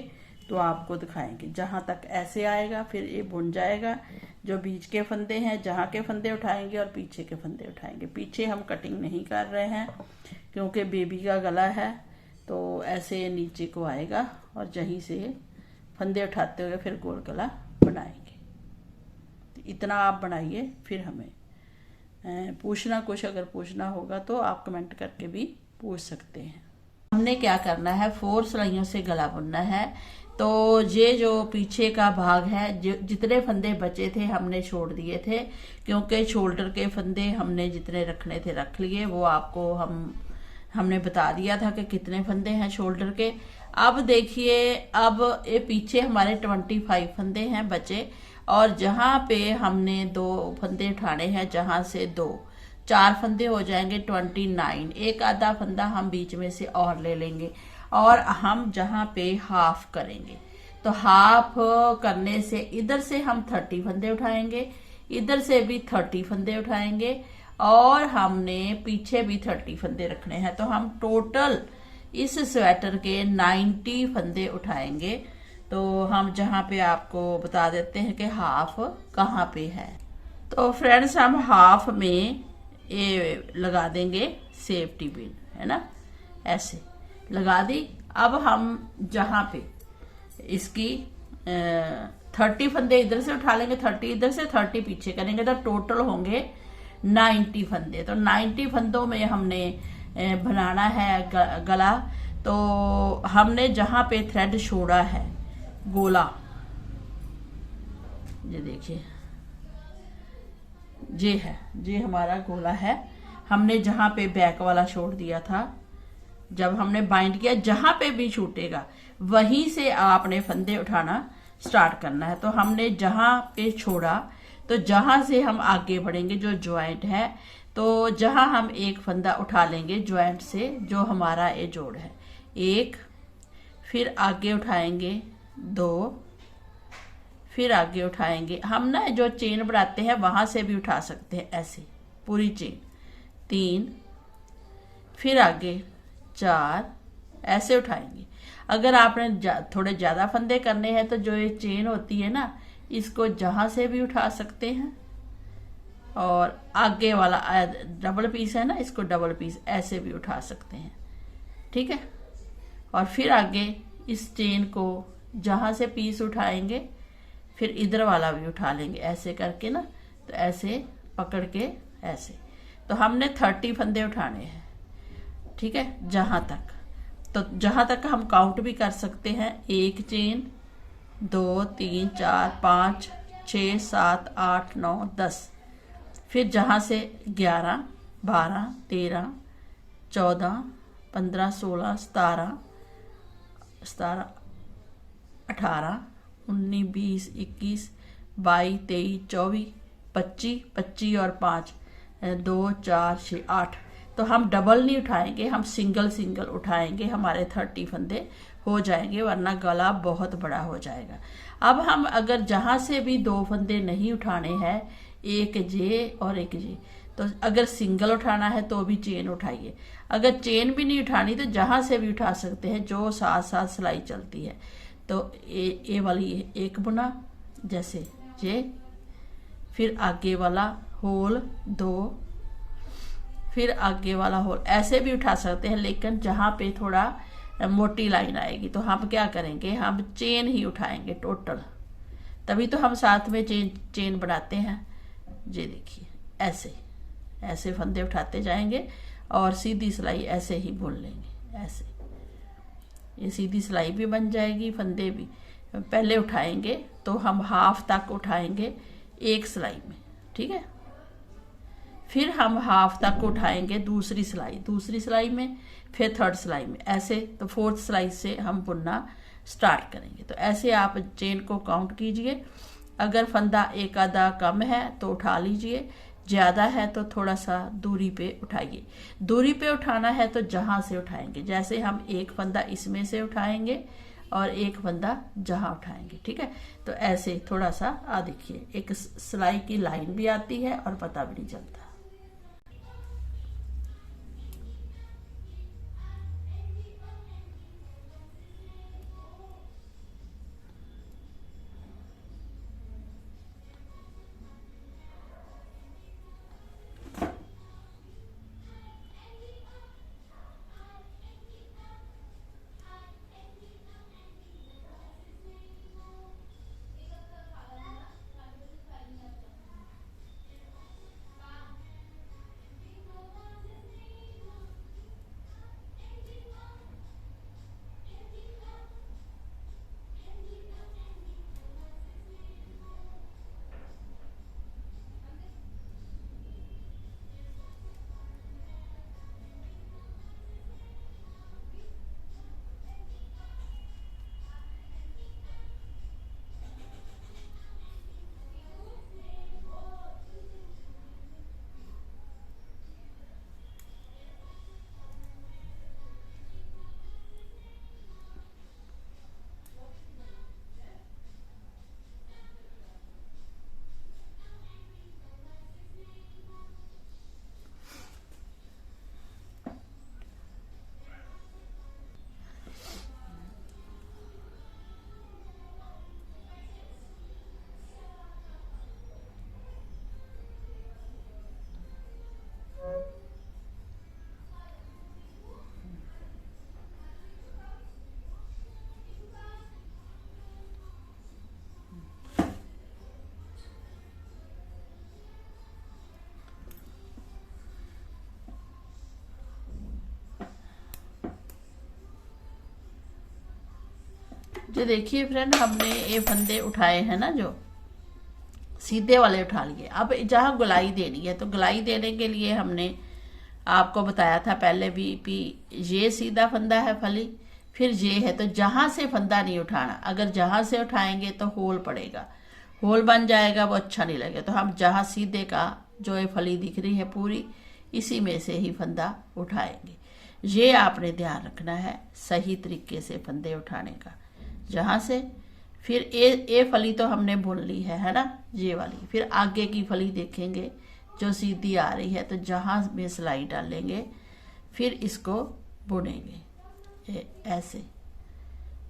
तो आपको दिखाएंगे। जहाँ तक ऐसे आएगा फिर ये बुन जाएगा। जो बीच के फंदे हैं, जहाँ के फंदे उठाएंगे और पीछे के फंदे उठाएंगे। पीछे हम कटिंग नहीं कर रहे हैं क्योंकि बेबी का गला है, तो ऐसे नीचे को आएगा और यहीं से फंदे उठाते हुए फिर गोल गला बनाएंगे। तो इतना आप बनाइए। फिर हमें पूछना, कुछ अगर पूछना होगा तो आप कमेंट करके भी पूछ सकते हैं। हमने क्या करना है, 4 सिलाइयों से गला बुनना है। तो ये जो पीछे का भाग है, जितने फंदे बचे थे हमने छोड़ दिए थे, क्योंकि शोल्डर के फंदे हमने जितने रखने थे रख लिए। वो आपको हमने बता दिया था कि कितने फंदे हैं शोल्डर के। अब देखिए, अब ये पीछे हमारे 25 फंदे हैं बचे, और जहाँ पे हमने 2 फंदे उठाने हैं, जहाँ से 4 फंदे हो जाएंगे 29। एक आधा फंदा हम बीच में से और ले लेंगे, और हम जहाँ पे हाफ करेंगे, तो हाफ करने से इधर से हम 30 फंदे उठाएंगे, इधर से भी 30 फंदे उठाएंगे, और हमने पीछे भी 30 फंदे रखने हैं। तो हम टोटल इस स्वेटर के 90 फंदे उठाएंगे। तो हम जहाँ पे आपको बता देते हैं कि हाफ कहाँ पे है। तो फ्रेंड्स, हम हाफ में ये लगा देंगे सेफ्टी पिन, है ना, ऐसे लगा दी। अब हम जहाँ पे इसकी 30 फंदे इधर से उठा लेंगे, 30 इधर से, 30 पीछे करेंगे, तो टोटल होंगे 90 फंदे। तो 90 फंदों में हमने बनाना है गला। तो हमने जहाँ पे थ्रेड छोड़ा है गोला, ये देखिए, ये हमारा गोला है। हमने जहाँ पे बैक वाला छोड़ दिया था, जब हमने बाइंड किया, जहाँ पे भी छूटेगा वहीं से आपने फंदे उठाना स्टार्ट करना है। तो हमने जहाँ पे छोड़ा, तो जहाँ से हम आगे बढ़ेंगे, जो ज्वाइंट है, तो जहाँ हम 1 फंदा उठा लेंगे ज्वाइंट से, जो हमारा ये जोड़ है, 1, फिर आगे उठाएंगे 2, फिर आगे उठाएंगे। हम ना जो चेन बढ़ाते हैं वहां से भी उठा सकते हैं, ऐसे पूरी चेन, 3, फिर आगे 4, ऐसे उठाएंगे। अगर आपने थोड़े ज्यादा फंदे करने हैं तो जो ये चेन होती है ना, इसको जहां से भी उठा सकते हैं, और आगे वाला डबल पीस है ना, इसको डबल पीस ऐसे भी उठा सकते हैं, ठीक है। और फिर आगे इस चेन को जहां से पीस उठाएंगे, फिर इधर वाला भी उठा लेंगे, ऐसे करके ना, तो ऐसे पकड़ के ऐसे। तो हमने 30 फंदे उठाने हैं, ठीक है, जहां तक। तो जहां तक हम काउंट भी कर सकते हैं, 1 चेन, 2, 3, 4, 5, 6, 7, 8, 9, 10। फिर जहां से 11, 12, 13, 14, 15, 16, 17, 18, 19, 20, 21, 22, 23, 24, 25, 25 और 5, 2, 4, 6, 8। तो हम डबल नहीं उठाएंगे, हम सिंगल सिंगल उठाएंगे, हमारे 30 फंदे हो जाएंगे, वरना गला बहुत बड़ा हो जाएगा। अब हम अगर जहां से भी 2 फंदे नहीं उठाने हैं, 1 जे और 1 जे, तो अगर सिंगल उठाना है तो भी चेन उठाइए। अगर चेन भी नहीं उठानी तो जहां से भी उठा सकते हैं, जो साथ साथ सिलाई चलती है। तो ये वाली 1 बुना, जैसे ये, फिर आगे वाला होल 2, फिर आगे वाला होल ऐसे भी उठा सकते हैं, लेकिन जहाँ पे थोड़ा मोटी लाइन आएगी तो हम क्या करेंगे, हम चेन ही उठाएंगे टोटल, तभी तो हम साथ में चेन बनाते हैं। ये देखिए ऐसे ऐसे फंदे उठाते जाएंगे और सीधी सिलाई ऐसे ही बुन लेंगे। ऐसे ये सीधी सिलाई भी बन जाएगी, फंदे भी पहले उठाएंगे तो हम हाफ तक उठाएंगे एक सिलाई में, ठीक है। फिर हम हाफ तक उठाएंगे दूसरी सिलाई में, फिर थर्ड सिलाई में, ऐसे तो फोर्थ सिलाई से हम बुनना स्टार्ट करेंगे। तो ऐसे आप चेन को काउंट कीजिए। अगर फंदा एक आधा कम है तो उठा लीजिए, ज़्यादा है तो थोड़ा सा दूरी पे उठाइए। दूरी पे उठाना है तो जहाँ से उठाएंगे, जैसे हम एक फंदा इसमें से उठाएंगे और एक फंदा जहाँ उठाएंगे, ठीक है। तो ऐसे थोड़ा सा देखिए एक सिलाई की लाइन भी आती है और पता भी नहीं चलता। जो देखिए फ्रेंड, हमने ये फंदे उठाए हैं ना, जो सीधे वाले उठा लिए। अब जहाँ गुलाई देनी है तो गुलाई देने के लिए हमने आपको बताया था पहले भी ये सीधा फंदा है फली, फिर ये है, तो जहाँ से फंदा नहीं उठाना। अगर जहाँ से उठाएंगे तो होल पड़ेगा, होल बन जाएगा, वो अच्छा नहीं लगेगा। तो हम जहाँ सीधे का जो ये फली दिख रही है पूरी, इसी में से ही फंदा उठाएंगे। ये आपने ध्यान रखना है सही तरीके से फंदे उठाने का। जहाँ से फिर ए फली तो हमने बुन ली है ना, ये वाली। फिर आगे की फली देखेंगे जो सीधी आ रही है, तो जहाँ में सिलाई डालेंगे फिर इसको बुनेंगे ऐसे।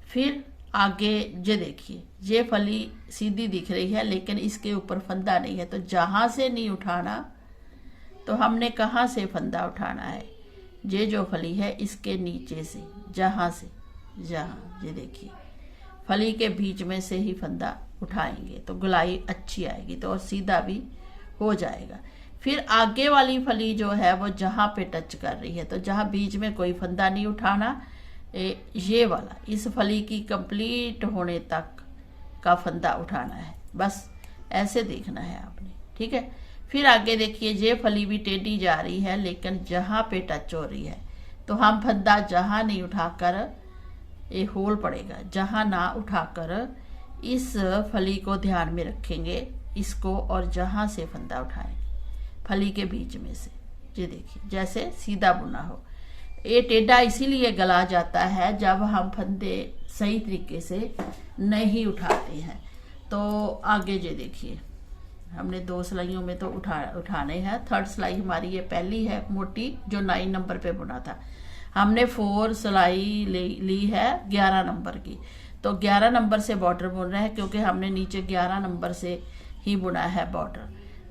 फिर आगे ये देखिए, ये फली सीधी दिख रही है लेकिन इसके ऊपर फंदा नहीं है, तो जहाँ से नहीं उठाना, तो हमने कहाँ से फंदा उठाना है, ये जो फली है इसके नीचे से, जहाँ से जहाँ, ये देखिए फली के बीच में से ही फंदा उठाएंगे तो गुलाई अच्छी आएगी, तो और सीधा भी हो जाएगा। फिर आगे वाली फली जो है वो जहाँ पे टच कर रही है, तो जहाँ बीच में कोई फंदा नहीं उठाना, ये वाला इस फली की कंप्लीट होने तक का फंदा उठाना है, बस ऐसे देखना है आपने, ठीक है। फिर आगे देखिए, ये फली भी टेढ़ी जा रही है लेकिन जहाँ पे टच हो रही है, तो हम फंदा जहाँ नहीं उठाकर, ये होल पड़ेगा, जहाँ ना उठाकर इस फली को ध्यान में रखेंगे इसको, और जहाँ से फंदा उठाएंगे फली के बीच में से, ये देखिए जैसे सीधा बुना हो। ये टेढ़ा इसीलिए गला जाता है जब हम फंदे सही तरीके से नहीं उठाते हैं। तो आगे ये देखिए, हमने 2 सिलाइयों में तो उठाने हैं। थर्ड सिलाई हमारी ये पहली है मोटी, जो 9 नंबर पे बुना था। हमने 4 सिलाई ली है 11 नंबर की, तो 11 नंबर से बॉर्डर बुन रहे हैं क्योंकि हमने नीचे 11 नंबर से ही बुना है बॉर्डर,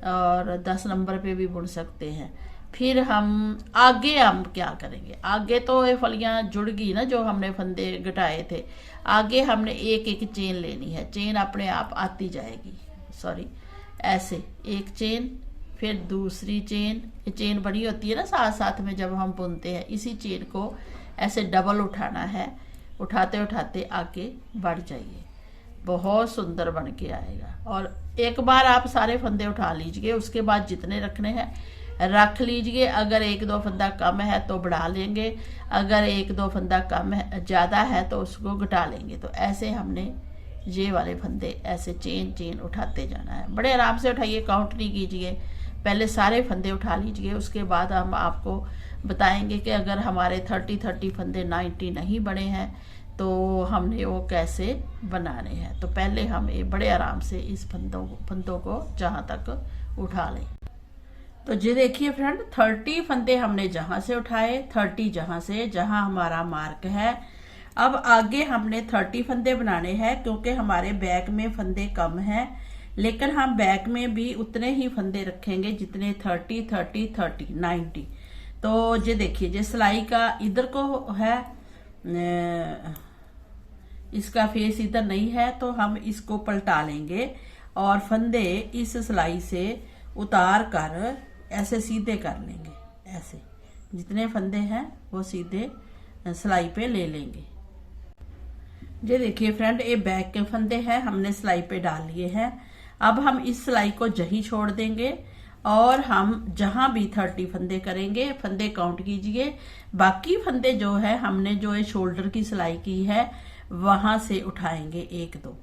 और 10 नंबर पे भी बुन सकते हैं। फिर हम क्या करेंगे, आगे तो ये फलियां जुड़ गई ना जो हमने फंदे घटाए थे। आगे हमने एक एक चेन लेनी है, चेन अपने आप आती जाएगी, सॉरी ऐसे एक चेन, फिर दूसरी चेन, ये चेन बड़ी होती है ना साथ साथ में जब हम बुनते हैं, इसी चेन को ऐसे डबल उठाना है, उठाते उठाते आगे बढ़ जाइए, बहुत सुंदर बन के आएगा। और एक बार आप सारे फंदे उठा लीजिए, उसके बाद जितने रखने हैं रख लीजिए। अगर एक दो फंदा कम है तो बढ़ा लेंगे, अगर एक दो फंदा कम है ज़्यादा है तो उसको घटा लेंगे। तो ऐसे हमने ये वाले फंदे ऐसे चेन चेन उठाते जाना है, बड़े आराम से उठाइए, काउंट नहीं कीजिए, पहले सारे फंदे उठा लीजिए। उसके बाद हम आपको बताएंगे कि अगर हमारे 30 फंदे 90 नहीं बने हैं तो हमने वो कैसे बनाने हैं। तो पहले हम ये बड़े आराम से इस फंदों को जहाँ तक उठा लें। तो ये देखिए फ्रेंड, 30 फंदे हमने जहाँ से उठाए, 30 जहाँ से जहाँ हमारा मार्क है। अब आगे हमने 30 फंदे बनाने हैं, क्योंकि हमारे बैक में फंदे कम हैं, लेकिन हम बैक में भी उतने ही फंदे रखेंगे जितने 30 30 30 90। तो ये देखिए, ये सिलाई का इधर को है, इसका फेस इधर नहीं है, तो हम इसको पलटा लेंगे और फंदे इस सिलाई से उतार कर ऐसे सीधे कर लेंगे। ऐसे जितने फंदे हैं वो सीधे सिलाई पे ले लेंगे। ये देखिए फ्रेंड, ये बैक के फंदे हैं, हमने सिलाई पे डाल लिए हैं। अब हम इस सिलाई को जहीं छोड़ देंगे और हम जहां भी 30 फंदे करेंगे, फंदे काउंट कीजिए। बाकी फंदे जो है हमने जो ये शोल्डर की सिलाई की है वहां से उठाएंगे एक दो।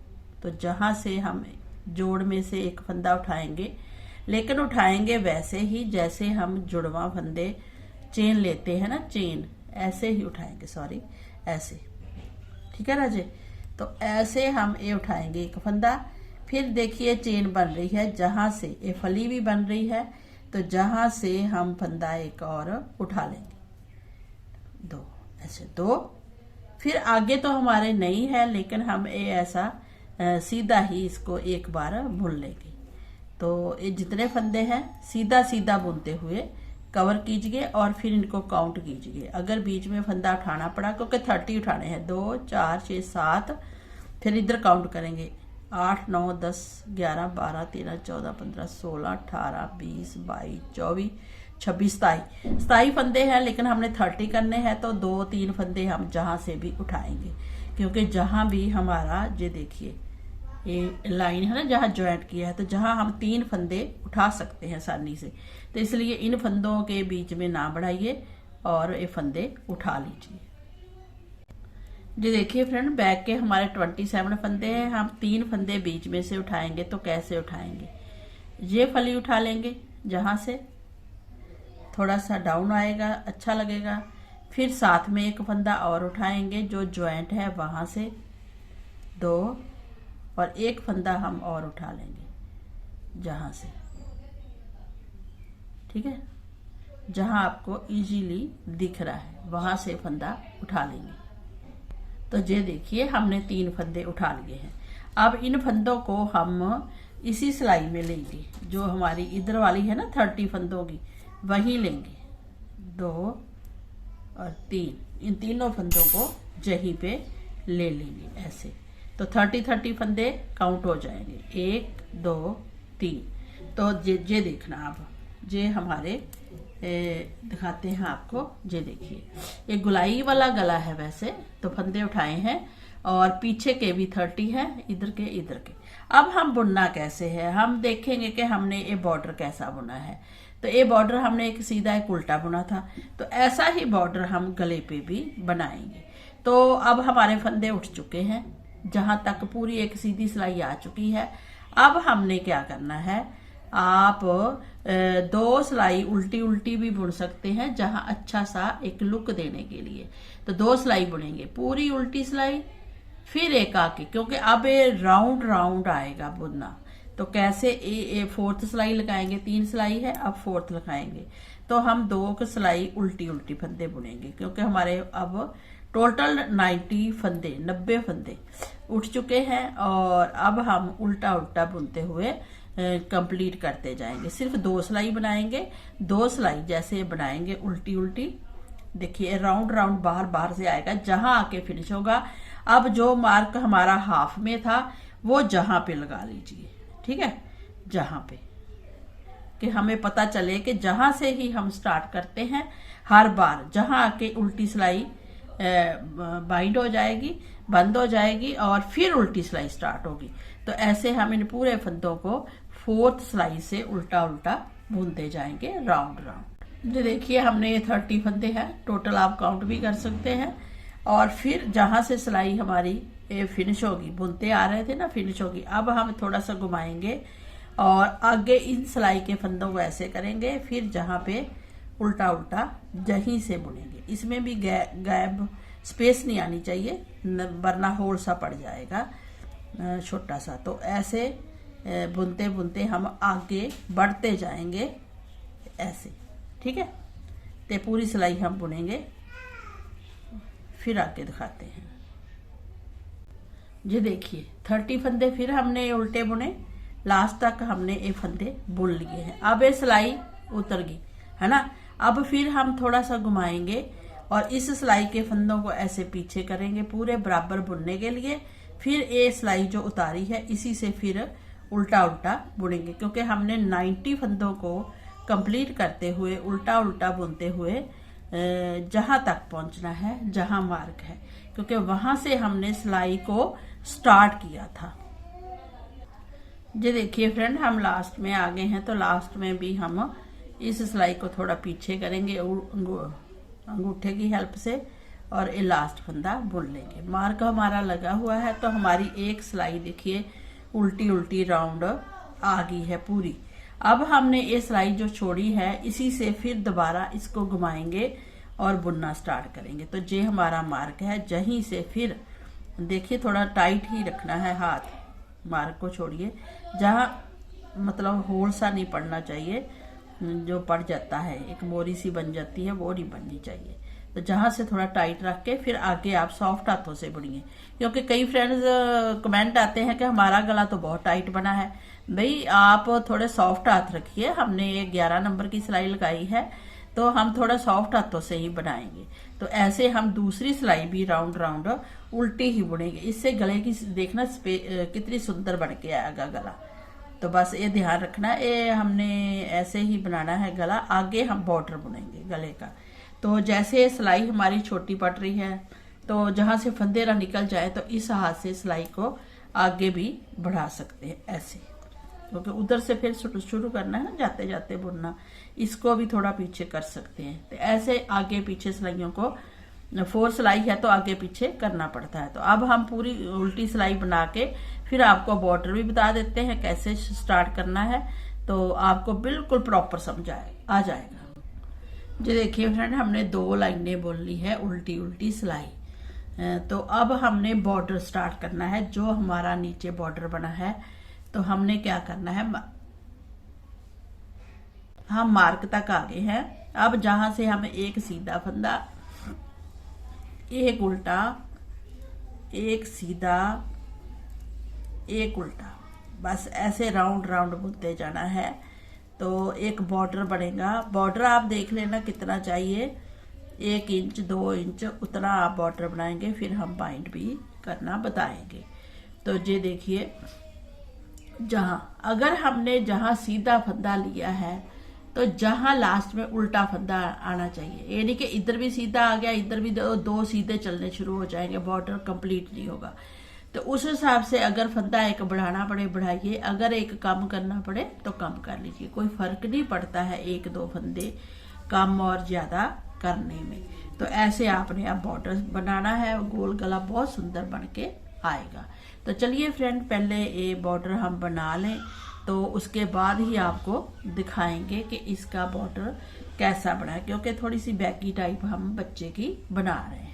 तो जहां से हम जोड़ में से एक फंदा उठाएंगे, लेकिन उठाएंगे वैसे ही जैसे हम जुड़वा फंदे चेन लेते हैं ना, चेन ऐसे ही उठाएंगे, सॉरी ऐसे, ठीक है ना जी। तो ऐसे हम ये उठाएंगे एक फंदा, फिर देखिए चेन बन रही है, जहां से ये फली भी बन रही है, तो जहां से हम फंदा एक और उठा लेंगे, दो, ऐसे दो। फिर आगे तो हमारे नहीं है, लेकिन हम ये ऐसा सीधा ही इसको एक बार बुन लेंगे। तो ये जितने फंदे हैं सीधा सीधा बुनते हुए कवर कीजिए और फिर इनको काउंट कीजिए। अगर बीच में फंदा उठाना पड़ा, क्योंकि 30 उठाने हैं, 2 4 6 7, फिर इधर काउंट करेंगे 8 9 10 11 12 13 14 15 16 18 20 22 24 26 27 फंदे हैं, लेकिन हमने 30 करने हैं। तो 2-3 फंदे हम जहां से भी उठाएंगे, क्योंकि जहां भी हमारा, ये देखिए ये लाइन है ना जहां ज्वाइंट किया है, तो जहां हम 3 फंदे उठा सकते हैं आसानी से, तो इसलिए इन फंदों के बीच में ना बढ़ाइए और ये फंदे उठा लीजिए। जी देखिए फ्रेंड, बैक के हमारे 27 फंदे हैं, हम 3 फंदे बीच में से उठाएंगे। तो कैसे उठाएंगे, ये फली उठा लेंगे, जहां से थोड़ा सा डाउन आएगा, अच्छा लगेगा। फिर साथ में एक फंदा और उठाएंगे जो ज्वाइंट है वहां से, 2, और एक फंदा हम और उठा लेंगे जहां से, ठीक है, जहां आपको इजीली दिख रहा है वहां से फंदा उठा लेंगे। तो ये देखिए हमने 3 फंदे उठा लिए हैं। अब इन फंदों को हम इसी सिलाई में लेंगे, जो हमारी इधर वाली है ना 30 फंदों की, वही लेंगे, 2 और 3, इन तीनों फंदों को यहीं पे ले लेंगे ऐसे। तो 30 फंदे काउंट हो जाएंगे, 1 2 3। तो ये देखना, आप ये हमारे दिखाते हैं आपको। ये देखिए, ये गुलाई वाला गला है वैसे, तो फंदे उठाए हैं और पीछे के भी 30 है, इधर के इधर के। अब हम बुनना कैसे है, हम देखेंगे कि हमने ये बॉर्डर कैसा बुना है। तो ये बॉर्डर हमने एक सीधा एक उल्टा बुना था, तो ऐसा ही बॉर्डर हम गले पे भी बनाएंगे। तो अब हमारे फंदे उठ चुके हैं, जहां तक पूरी एक सीधी सिलाई आ चुकी है। अब हमने क्या करना है, आप 2 सिलाई उल्टी उल्टी भी बुन सकते हैं, जहां अच्छा सा एक लुक देने के लिए। तो 2 सिलाई बुनेंगे, पूरी उल्टी सिलाई, फिर एक आके, क्योंकि अब ये राउंड राउंड आएगा बुनना। तो कैसे, 4th सिलाई लगाएंगे, 3 सिलाई है, अब 4th लगाएंगे। तो हम 2 सिलाई उल्टी उल्टी फंदे बुनेंगे, क्योंकि हमारे अब टोटल 90 फंदे उठ चुके हैं। और अब हम उल्टा उल्टा बुनते हुए कंप्लीट करते जाएंगे। सिर्फ 2 सिलाई बनाएंगे, 2 सिलाई जैसे बनाएंगे उल्टी उल्टी, देखिए राउंड राउंड बाहर बाहर से आएगा, जहां आके फिनिश होगा। अब जो मार्क हमारा हाफ में था वो जहां पे लगा लीजिए, ठीक है, जहां पे, कि हमें पता चले कि जहां से ही हम स्टार्ट करते हैं हर बार जहां आके उल्टी सिलाई बाइंड हो जाएगी, बंद हो जाएगी और फिर उल्टी सिलाई स्टार्ट होगी। तो ऐसे हम इन पूरे फंदों को 4th सिलाई से उल्टा उल्टा बुनते जाएंगे राउंड राउंड। जो देखिए हमने ये 30 फंदे हैं टोटल, आप काउंट भी कर सकते हैं। और फिर जहां से सिलाई हमारी फिनिश होगी, बुनते आ रहे थे ना, फिनिश होगी, अब हम थोड़ा सा घुमाएंगे और आगे इन सिलाई के फंदों को ऐसे करेंगे, फिर जहां पे उल्टा उल्टा यहीं से बुनेंगे। इसमें भी गैप स्पेस नहीं आनी चाहिए, वरना होल सा पड़ जाएगा छोटा सा। तो ऐसे बुनते बुनते हम आगे बढ़ते जाएंगे ऐसे, ठीक है। तो पूरी सिलाई हम बुनेंगे, फिर आगे दिखाते हैं। ये देखिए 30 फंदे फिर हमने उल्टे बुने, लास्ट तक हमने ये फंदे बुन लिए हैं। अब ये सिलाई उतर गई है ना, अब फिर हम थोड़ा सा घुमाएंगे और इस सिलाई के फंदों को ऐसे पीछे करेंगे पूरे बराबर बुनने के लिए। फिर ये सिलाई जो उतारी है इसी से फिर उल्टा उल्टा बुनेंगे, क्योंकि हमने 90 फंदों को कंप्लीट करते हुए उल्टा उल्टा बुनते हुए जहां तक पहुंचना है जहां मार्क है, क्योंकि वहां से हमने सिलाई को स्टार्ट किया था। ये देखिए फ्रेंड, हम लास्ट में आ गए हैं, तो लास्ट में भी हम इस सिलाई को थोड़ा पीछे करेंगे अंगूठे की हेल्प से और ये लास्ट फंदा बुन लेंगे। मार्क हमारा लगा हुआ है, तो हमारी एक सिलाई देखिए उल्टी उल्टी राउंड आ गई है पूरी। अब हमने ये सिलाई जो छोड़ी है इसी से फिर दोबारा इसको घुमाएंगे और बुनना स्टार्ट करेंगे। तो ये हमारा मार्क है, जहीं से फिर देखिए थोड़ा टाइट ही रखना है हाथ, मार्क को छोड़िए, जहां मतलब होल सा नहीं पड़ना चाहिए, जो पड़ जाता है एक मोरी सी बन जाती है वो नहीं बननी चाहिए। तो जहां से थोड़ा टाइट रख के फिर आगे आप सॉफ्ट हाथों से बुनिए, क्योंकि कई फ्रेंड्स कमेंट आते हैं कि हमारा गला तो बहुत टाइट बना है। भाई आप थोड़े सॉफ्ट हाथ रखिए, हमने ये 11 नंबर की सिलाई लगाई है तो हम थोड़ा सॉफ्ट हाथों से ही बनाएंगे। तो ऐसे हम दूसरी सिलाई भी राउंड राउंड उल्टी ही बुनेंगे, इससे गले की देखना कितनी सुंदर बन के आएगा गला। तो बस ये ध्यान रखना, ये हमने ऐसे ही बनाना है गला। आगे हम बॉर्डर बुनेंगे गले का। तो जैसे सिलाई हमारी छोटी पड़ रही है, तो जहां से फंदे ना निकल जाए तो इस हाथ से सिलाई को आगे भी बढ़ा सकते हैं ऐसे, क्योंकि उधर से फिर शुरू करना है, जाते जाते बुनना। इसको भी थोड़ा पीछे कर सकते हैं। तो ऐसे आगे पीछे सिलाइयों को 4 सिलाई है तो आगे पीछे करना पड़ता है। तो अब हम पूरी उल्टी सिलाई बना के फिर आपको बॉर्डर भी बता देते हैं कैसे स्टार्ट करना है, तो आपको बिल्कुल प्रॉपर समझ आ जाएगा। जी देखिए फ्रेंड, हमने 2 लाइनें बुन ली है उल्टी उल्टी सिलाई। तो अब हमने बॉर्डर स्टार्ट करना है। जो हमारा नीचे बॉर्डर बना है, तो हमने क्या करना है, हम मार्क तक आ गए हैं। अब जहां से हमें एक सीधा फंदा, एक उल्टा, एक सीधा, एक उल्टा, बस ऐसे राउंड राउंड बुनते जाना है। तो एक बॉर्डर बनेगा। बॉर्डर आप देख लेना कितना चाहिए, 1 इंच 2 इंच उतना आप बॉर्डर बनाएंगे, फिर हम बाइंड भी करना बताएंगे। तो ये देखिए, अगर हमने जहां सीधा फंदा लिया है तो जहां लास्ट में उल्टा फंदा आना चाहिए। ये नहीं कि इधर भी सीधा आ गया, इधर भी 2 सीधे चलने शुरू हो जाएंगे, बॉर्डर कंप्लीट नहीं होगा। तो उस हिसाब से अगर फंदा एक बढ़ाना पड़े बढ़ाइए, अगर एक कम करना पड़े तो कम कर लीजिए। कोई फर्क नहीं पड़ता है 1-2 फंदे कम और ज्यादा करने में। तो ऐसे आपने अब बॉर्डर बनाना है, गोल गला बहुत सुंदर बन के आएगा। तो चलिए फ्रेंड, पहले ये बॉर्डर हम बना लें, तो उसके बाद ही आपको दिखाएंगे कि इसका बॉर्डर कैसा बना है, क्योंकि थोड़ी सी बैगी टाइप हम बच्चे की बना रहे हैं।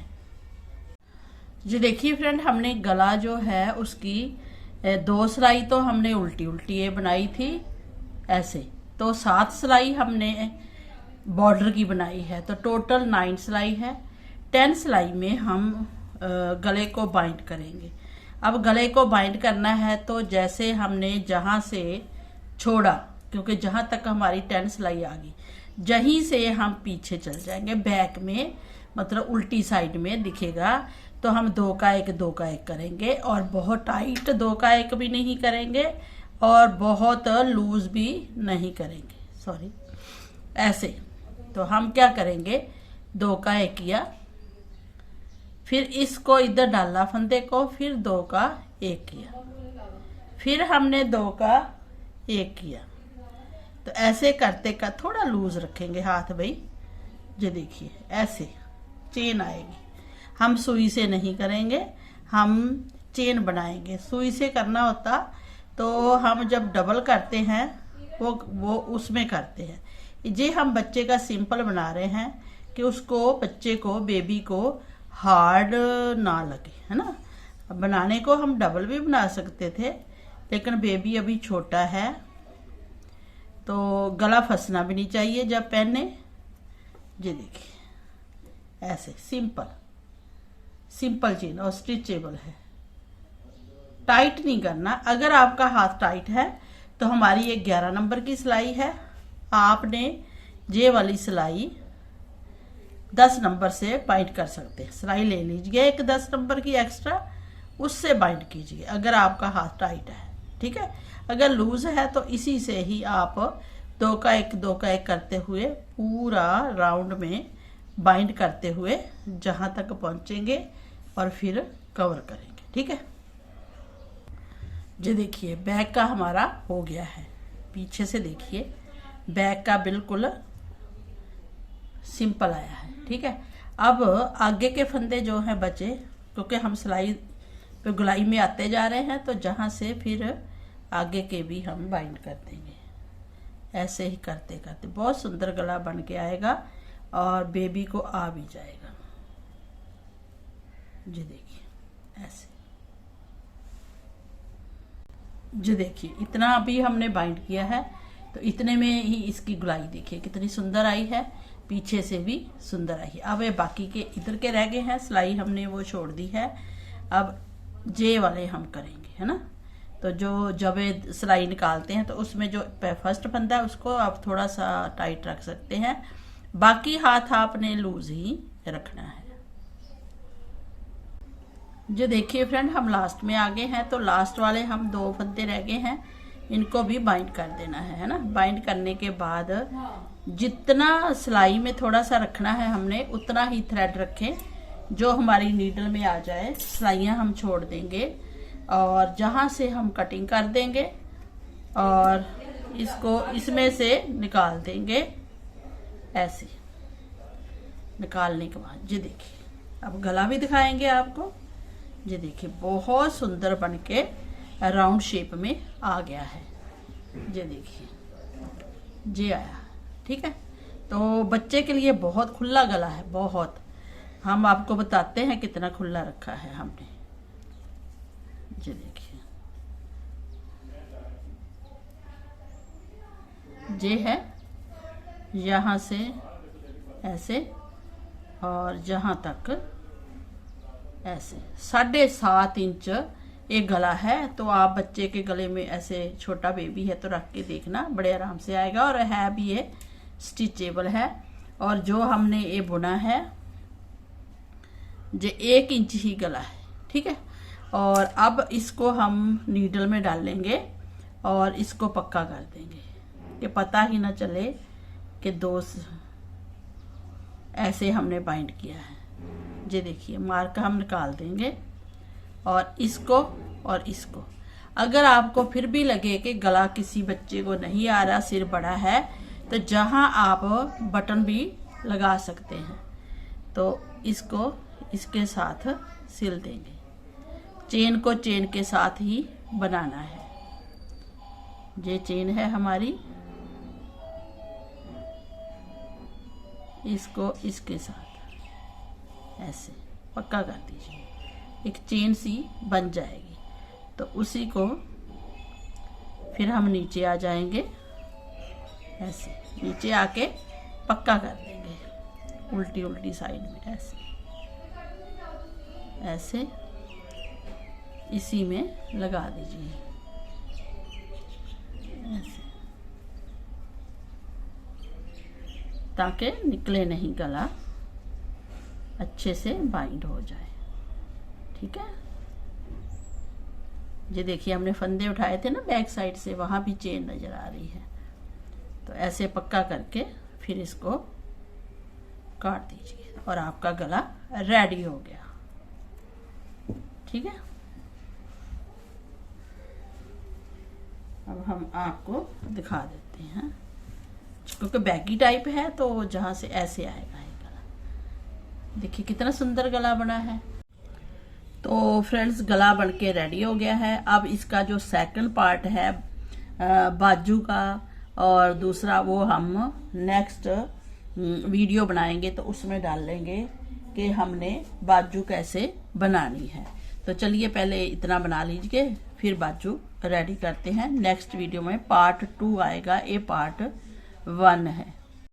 जी देखिए फ्रेंड, हमने गला जो है उसकी 2 सिलाई तो हमने उल्टी उल्टी ये बनाई थी ऐसे, तो 7 सिलाई हमने बॉर्डर की बनाई है। तो टोटल 9 सिलाई है। 10 सिलाई में हम गले को बाइंड करेंगे। अब गले को बाइंड करना है, तो जैसे हमने जहां से छोड़ा, क्योंकि जहां तक हमारी 10 सिलाई आ गई, जहीं से हम पीछे चल जाएंगे बैक में, मतलब उल्टी साइड में दिखेगा, तो हम 2 का 1 2 का 1 करेंगे, और बहुत टाइट 2 का 1 भी नहीं करेंगे और बहुत लूज भी नहीं करेंगे, सॉरी ऐसे। तो हम क्या करेंगे, 2 का 1 किया, फिर इसको इधर डाला फंदे को, फिर 2 का 1 किया, फिर हमने 2 का 1 किया। तो ऐसे करते का थोड़ा लूज रखेंगे हाथ भाई, ये देखिए ऐसे चेन आएगी। हम सुई से नहीं करेंगे, हम चेन बनाएंगे। सुई से करना होता तो हम जब डबल करते हैं वो उसमें करते हैं। ये हम बच्चे का सिंपल बना रहे हैं कि उसको, बच्चे को, बेबी को हार्ड ना लगे, है ना। बनाने को हम डबल भी बना सकते थे, लेकिन बेबी अभी छोटा है तो गला फंसना भी नहीं चाहिए जब पहने। ये देखिए ऐसे सिंपल सिंपल चेन और स्टिचेबल है, टाइट नहीं करना। अगर आपका हाथ टाइट है तो हमारी ये 11 नंबर की सिलाई है, आपने ये वाली सिलाई 10 नंबर से बाइंड कर सकते हैं। सिलाई ले लीजिए एक 10 नंबर की एक्स्ट्रा, उससे बाइंड कीजिए अगर आपका हाथ टाइट है, ठीक है। अगर लूज है तो इसी से ही आप 2 का 1 2 का 1 करते हुए पूरा राउंड में बाइंड करते हुए जहां तक पहुंचेंगे और फिर कवर करेंगे, ठीक है। ये देखिए बैक का हमारा हो गया है, पीछे से देखिए बैक का बिल्कुल सिंपल आया है, ठीक है। अब आगे के फंदे जो हैं बचे, क्योंकि हम सिलाई पे गुलाई में आते जा रहे हैं, तो जहां से फिर आगे के भी हम बाइंड कर देंगे। ऐसे ही करते करते बहुत सुंदर गला बन के आएगा और बेबी को आ भी जाएगा। ये देखिए ऐसे, ये देखिए इतना अभी हमने बाइंड किया है, तो इतने में ही इसकी गुलाई देखिए कितनी सुंदर आई है, पीछे से भी सुंदर आई है। अब ये बाकी के इधर के रह गए हैं, सिलाई हमने वो छोड़ दी है, अब जे वाले हम करेंगे, है ना। तो जो जब सिलाई निकालते हैं तो उसमें जो फर्स्ट फंदा है उसको आप थोड़ा सा टाइट रख सकते हैं, बाकी हाथ आपने लूज ही रखना है। जो देखिए फ्रेंड हम लास्ट में आ गए हैं, तो लास्ट वाले हम 2 फंदे रह गए हैं, इनको भी बाइंड कर देना है ना। बाइंड करने के बाद जितना सिलाई में थोड़ा सा रखना है हमने, उतना ही थ्रेड रखें जो हमारी नीडल में आ जाए। सिलाइयाँ हम छोड़ देंगे और जहाँ से हम कटिंग कर देंगे और इसको इसमें से निकाल देंगे। ऐसे निकालने के बाद ये देखिए अब गला भी दिखाएंगे आपको। ये देखिए बहुत सुंदर बनके राउंड शेप में आ गया है। ये देखिए ये आया, ठीक है। तो बच्चे के लिए बहुत खुला गला है, बहुत। हम आपको बताते हैं कितना खुला रखा है हमने। ये देखिए ये है, यहाँ से ऐसे और जहाँ तक ऐसे 7.5 इंच एक गला है। तो आप बच्चे के गले में ऐसे, छोटा बेबी है तो रख के देखना, बड़े आराम से आएगा। और है भी ये स्टिचेबल है। और जो हमने ये बुना है ये 1 इंच ही गला है, ठीक है। और अब इसको हम नीडल में डालेंगे और इसको पक्का कर देंगे कि पता ही ना चले कि 2 ऐसे हमने बाइंड किया है। ये देखिए मार्क हम निकाल देंगे और इसको। अगर आपको फिर भी लगे कि गला किसी बच्चे को नहीं आ रहा, सिर बड़ा है, तो जहां आप बटन भी लगा सकते हैं, तो इसको इसके साथ सिल देंगे। चेन को चेन के साथ ही बनाना है। ये चेन है हमारी, इसको इसके साथ ऐसे पक्का कर दीजिए, एक चेन सी बन जाएगी। तो उसी को फिर हम नीचे आ जाएंगे, ऐसे नीचे आके पक्का कर देंगे उल्टी उल्टी साइड में, ऐसे ऐसे इसी में लगा दीजिए ऐसे। ताकि निकले नहीं, गला अच्छे से बाइंड हो जाए। ठीक है, ये देखिए हमने फंदे उठाए थे ना बैक साइड से, वहां भी चेन नजर आ रही है। तो ऐसे पक्का करके फिर इसको काट दीजिए और आपका गला रेडी हो गया। ठीक है, अब हम आपको दिखा देते हैं, क्योंकि बैगी टाइप है तो जहां से ऐसे आएगा ये गला। देखिए कितना सुंदर गला बना है। तो फ्रेंड्स, गला बनके रेडी हो गया है। अब इसका जो सेकंड पार्ट है बाजू का, और दूसरा वो हम नेक्स्ट वीडियो बनाएंगे तो उसमें डाल लेंगे कि हमने बाजू कैसे बनानी है। तो चलिए पहले इतना बना लीजिए, फिर बाजू रेडी करते हैं। नेक्स्ट वीडियो में पार्ट 2 आएगा, ये पार्ट 1 है।